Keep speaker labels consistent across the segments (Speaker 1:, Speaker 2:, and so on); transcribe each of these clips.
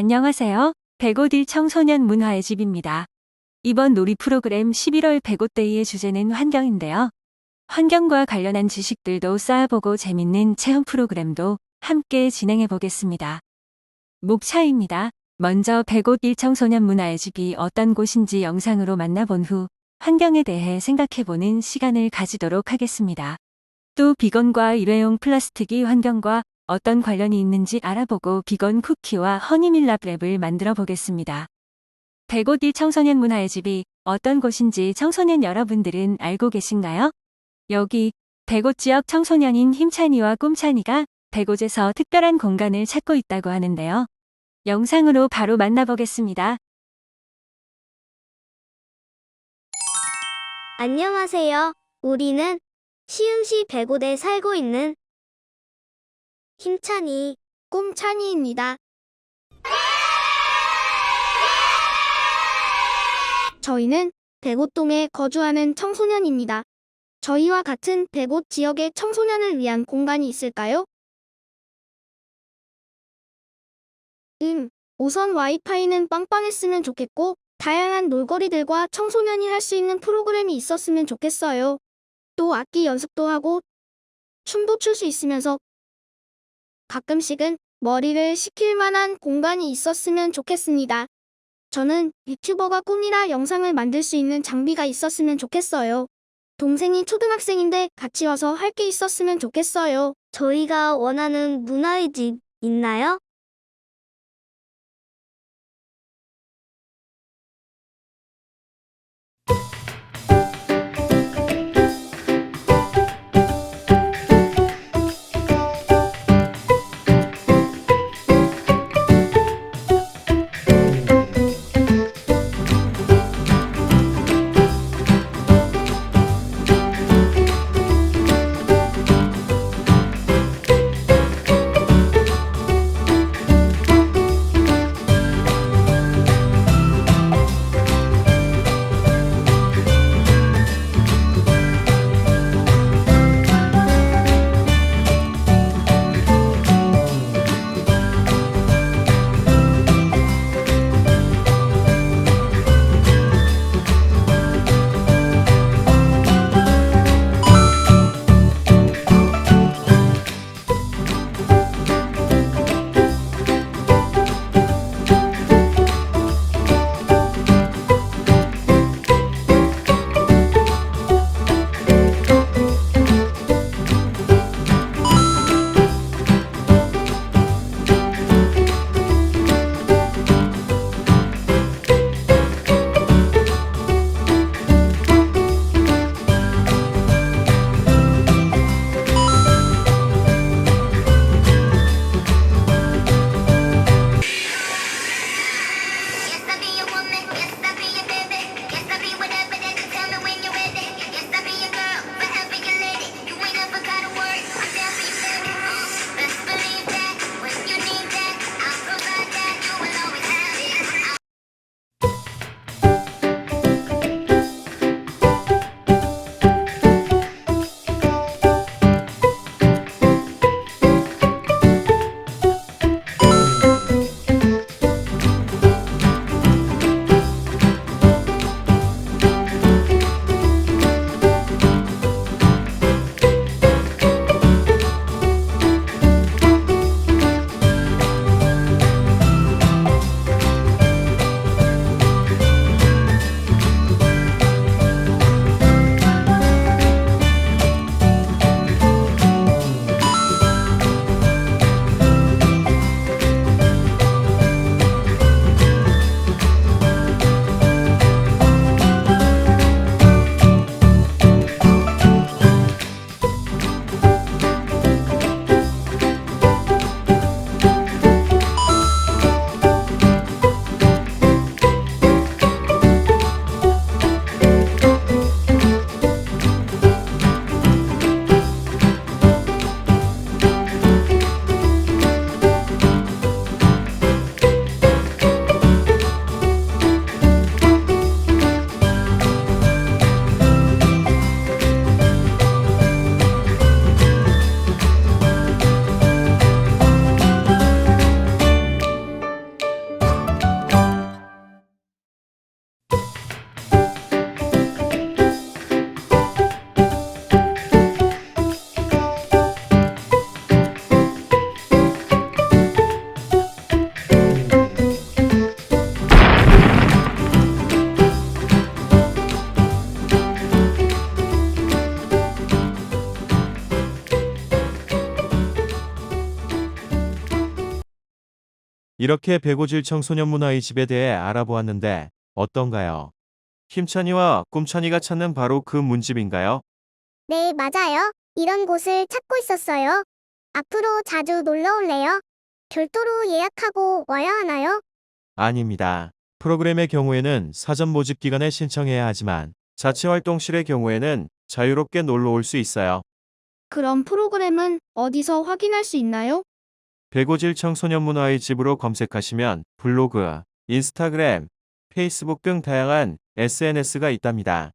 Speaker 1: 안녕하세요. 105일 청소년 문화의 집입니다. 이번 놀이 프로그램 11월 105데이의 주제는 환경인데요. 환경과 관련한 지식들도 쌓아보고 재밌는 체험 프로그램도 함께 진행해 보겠습니다. 목차입니다. 먼저 105일 청소년 문화의 집이 어떤 곳인지 영상으로 만나본 후 환경에 대해 생각해보는 시간을 가지도록 하겠습니다. 또 비건과 일회용 플라스틱이 환경과 어떤 관련이 있는지 알아보고 비건 쿠키와 허니밀랍랩을 만들어 보겠습니다. 105일 청소년 문화의 집이 어떤 곳인지 청소년 여러분들은 알고 계신가요? 여기 105 지역 청소년인 힘찬이와 꿈찬이가 105에서 특별한 공간을 찾고 있다고 하는데요. 영상으로 바로 만나보겠습니다.
Speaker 2: 안녕하세요. 우리는 시흥시 105대 살고 있는 힘찬이, 꿈찬이입니다. 저희는 105동에 거주하는 청소년입니다. 저희와 같은 105 지역의 청소년을 위한 공간이 있을까요? 우선 와이파이는 빵빵했으면 좋겠고, 다양한 놀거리들과 청소년이 할 수 있는 프로그램이 있었으면 좋겠어요. 또 악기 연습도 하고, 춤도 출 수 있으면서 가끔씩은 머리를 식힐 만한 공간이 있었으면 좋겠습니다. 저는 유튜버가 꿈이라 영상을 만들 수 있는 장비가 있었으면 좋겠어요. 동생이 초등학생인데 같이 와서 할 게 있었으면 좋겠어요. 저희가 원하는 문화의 집 있나요?
Speaker 3: 이렇게 백오질 청소년 문화의 집에 대해 알아보았는데 어떤가요? 힘찬이와 꿈찬이가 찾는 바로 그 문집인가요?
Speaker 4: 네, 맞아요. 이런 곳을 찾고 있었어요. 앞으로 자주 놀러 올래요? 별도로 예약하고 와야 하나요?
Speaker 3: 아닙니다. 프로그램의 경우에는 사전 모집 기간에 신청해야 하지만 자치활동실의 경우에는 자유롭게 놀러 올 수 있어요.
Speaker 2: 그럼 프로그램은 어디서 확인할 수 있나요?
Speaker 3: 백오질 청소년 문화의 집으로 검색하시면 블로그, 인스타그램, 페이스북 등 다양한 SNS가 있답니다.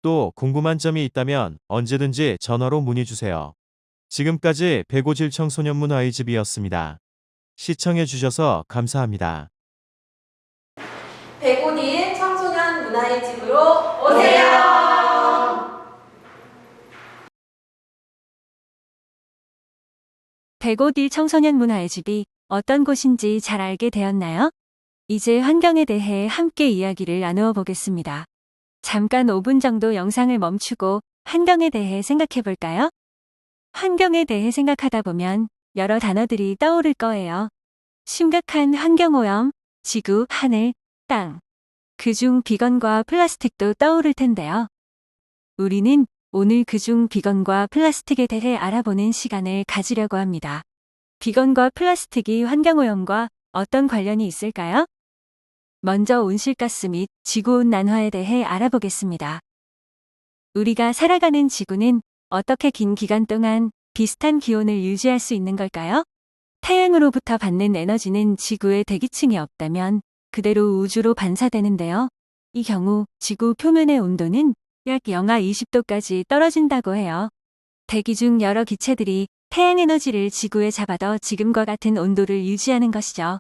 Speaker 3: 또 궁금한 점이 있다면 언제든지 전화로 문의 주세요. 지금까지 백오질 청소년 문화의 집이었습니다. 시청해 주셔서 감사합니다.
Speaker 5: 101 청소년 문화의 집으로 오세요.
Speaker 1: 101 청소년 문화의 집이 어떤 곳인지 잘 알게 되었나요? 이제 환경에 대해 함께 이야기를 나누어 보겠습니다. 잠깐 5분 정도 영상을 멈추고 환경에 대해 생각해 볼까요? 환경에 대해 생각하다 보면 여러 단어들이 떠오를 거예요. 심각한 환경오염, 지구, 하늘, 땅. 그중 비건과 플라스틱도 떠오를 텐데요. 우리는 오늘 그중 비건과 플라스틱에 대해 알아보는 시간을 가지려고 합니다. 비건과 플라스틱이 환경오염과 어떤 관련이 있을까요? 먼저 온실가스 및 지구온난화에 대해 알아보겠습니다. 우리가 살아가는 지구는 어떻게 긴 기간 동안 비슷한 기온을 유지할 수 있는 걸까요? 태양으로부터 받는 에너지는 지구의 대기층이 없다면 그대로 우주로 반사되는데요. 이 경우 지구 표면의 온도는 약 영하 20도까지 떨어진다고 해요. 대기 중 여러 기체들이 태양 에너지를 지구에 잡아더 지금과 같은 온도를 유지하는 것이죠.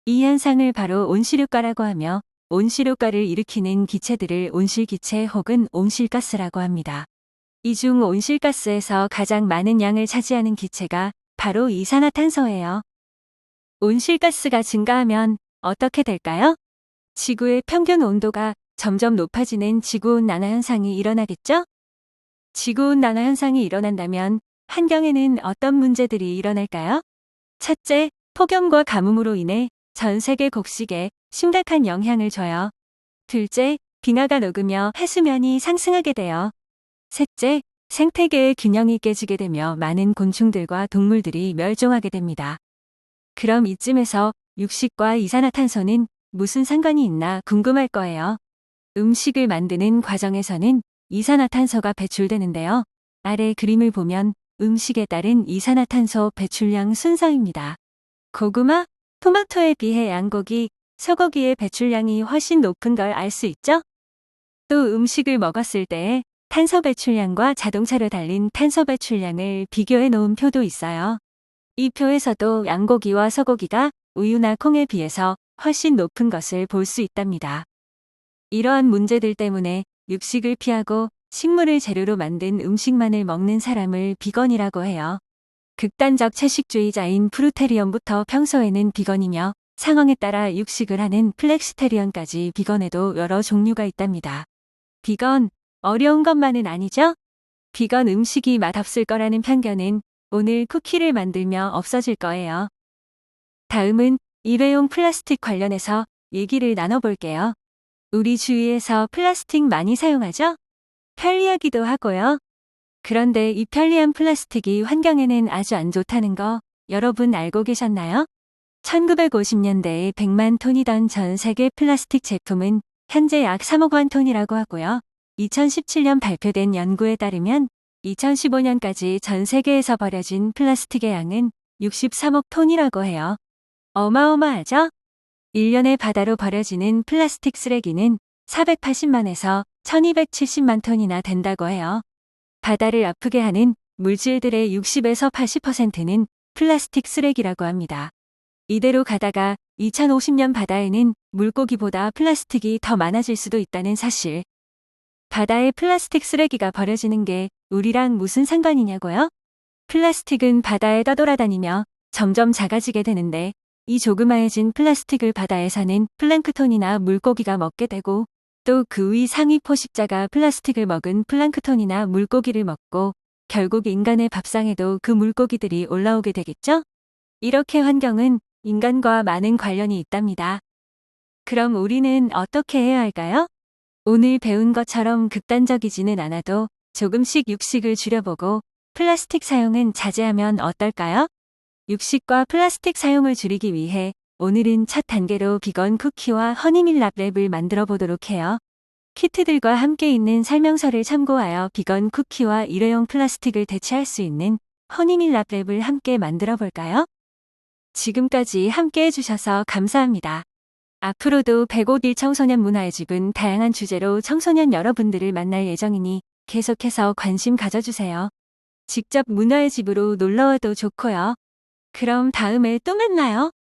Speaker 1: 이 현상을 바로 온실효과라고 하며 온실효과를 일으키는 기체들을 온실기체 혹은 온실가스라고 합니다. 이 중 온실가스에서 가장 많은 양을 차지하는 기체가 바로 이산화탄소예요. 온실가스가 증가하면 어떻게 될까요? 지구의 평균 온도가 점점 높아지는 지구온난화 현상이 일어나겠죠? 지구온난화 현상이 일어난다면 환경에는 어떤 문제들이 일어날까요? 첫째, 폭염과 가뭄으로 인해 전 세계 곡식에 심각한 영향을 줘요. 둘째, 빙하가 녹으며 해수면이 상승하게 돼요. 셋째, 생태계의 균형이 깨지게 되며 많은 곤충들과 동물들이 멸종하게 됩니다. 그럼 이쯤에서 육식과 이산화탄소는 무슨 상관이 있나 궁금할 거예요. 음식을 만드는 과정에서는 이산화탄소가 배출되는데요. 아래 그림을 보면 음식에 따른 이산화탄소 배출량 순서입니다. 고구마, 토마토에 비해 양고기, 소고기의 배출량이 훨씬 높은 걸 알 수 있죠? 또 음식을 먹었을 때의 탄소 배출량과 자동차로 달린 탄소 배출량을 비교해 놓은 표도 있어요. 이 표에서도 양고기와 소고기가 우유나 콩에 비해서 훨씬 높은 것을 볼 수 있답니다. 이러한 문제들 때문에 육식을 피하고 식물을 재료로 만든 음식만을 먹는 사람을 비건이라고 해요. 극단적 채식주의자인 프루테리언부터 평소에는 비건이며 상황에 따라 육식을 하는 플렉시테리언까지 비건에도 여러 종류가 있답니다. 비건, 어려운 것만은 아니죠? 비건 음식이 맛없을 거라는 편견은 오늘 쿠키를 만들며 없어질 거예요. 다음은 일회용 플라스틱 관련해서 얘기를 나눠볼게요. 우리 주위에서 플라스틱 많이 사용하죠? 편리하기도 하고요. 그런데 이 편리한 플라스틱이 환경에는 아주 안 좋다는 거 여러분 알고 계셨나요? 1950년대에 100만 톤이던 전 세계 플라스틱 제품은 현재 약 3억 만 톤이라고 하고요. 2017년 발표된 연구에 따르면 2015년까지 전 세계에서 버려진 플라스틱의 양은 63억 톤이라고 해요. 어마어마하죠? 1년에 바다로 버려지는 플라스틱 쓰레기는 480만에서 1270만 톤이나 된다고 해요. 바다를 아프게 하는 물질들의 60에서 80%는 플라스틱 쓰레기라고 합니다. 이대로 가다가 2050년 바다에는 물고기보다 플라스틱이 더 많아질 수도 있다는 사실. 바다에 플라스틱 쓰레기가 버려지는 게 우리랑 무슨 상관이냐고요? 플라스틱은 바다에 떠돌아다니며 점점 작아지게 되는데 이 조그마해진 플라스틱을 바다에 사는 플랑크톤이나 물고기가 먹게 되고 또 그 위 상위 포식자가 플라스틱을 먹은 플랑크톤이나 물고기를 먹고 결국 인간의 밥상에도 그 물고기들이 올라오게 되겠죠? 이렇게 환경은 인간과 많은 관련이 있답니다. 그럼 우리는 어떻게 해야 할까요? 오늘 배운 것처럼 극단적이지는 않아도 조금씩 육식을 줄여보고 플라스틱 사용은 자제하면 어떨까요? 육식과 플라스틱 사용을 줄이기 위해 오늘은 첫 단계로 비건 쿠키와 허니밀랍 랩을 만들어 보도록 해요. 키트들과 함께 있는 설명서를 참고하여 비건 쿠키와 일회용 플라스틱을 대체할 수 있는 허니밀랍 랩을 함께 만들어 볼까요? 지금까지 함께 해주셔서 감사합니다. 앞으로도 105일 청소년 문화의 집은 다양한 주제로 청소년 여러분들을 만날 예정이니 계속해서 관심 가져주세요. 직접 문화의 집으로 놀러와도 좋고요. 그럼 다음에 또 만나요.